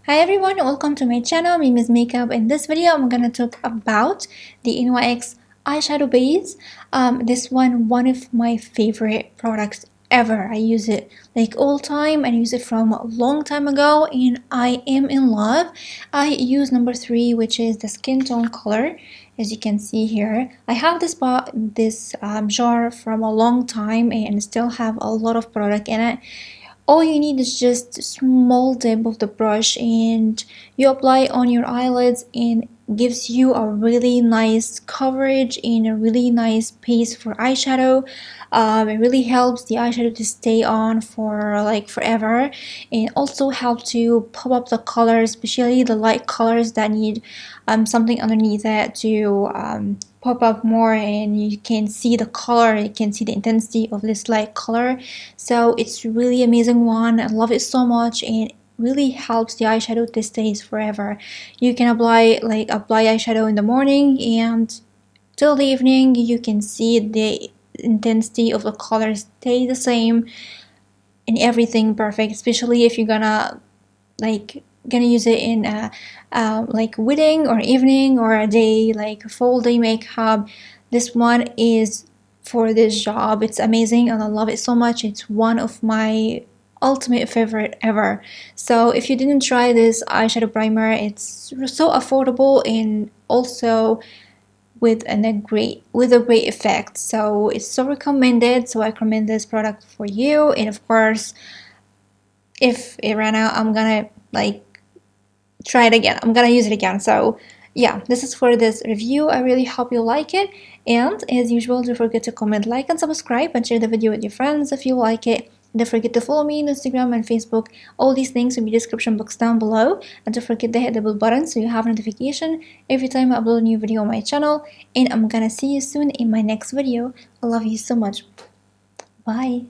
Hi everyone, welcome to my channel. My name is Makeup. In this video, I'm gonna talk about the NYX eyeshadow base. This one of my favorite products ever. I use it like all time and use it from a long time ago, and I am in love. I use number 3, which is the skin tone color. As you can see here, I have this jar from a long time and still have a lot of product in it. All you need is just a small dip of the brush and you apply on your eyelids, and gives you a really nice coverage and a really nice base for eyeshadow. It really helps the eyeshadow to stay on for like forever, and also help to pop up the colors, especially the light colors that need something underneath it to pop up more, and you can see the color, you can see the intensity of this light color. So it's really amazing one. I love it so much, and really helps the eyeshadow to stay forever. You can apply eyeshadow in the morning, and till the evening you can see the intensity of the color stay the same and everything perfect, especially if you're gonna use it in like wedding or evening or a day, like a full day makeup. This one is for this job. It's amazing and I love it so much. It's one of my ultimate favorite ever. So if you didn't try this eyeshadow primer, it's so affordable and also with a great effect. So it's so recommended. So I recommend this product for you. And of course, if it ran out, I'm gonna try it again. I'm gonna use it again. So yeah, this is for this review. I really hope you like it, and as usual, don't forget to comment, like, and subscribe, and share the video with your friends if you like it. Don't forget to follow me on Instagram and Facebook. All these links will be in the description box down below, and don't forget to hit the bell button so you have notification every time I upload a new video on my channel. And I'm gonna see you soon in my next video. I love you so much. Bye.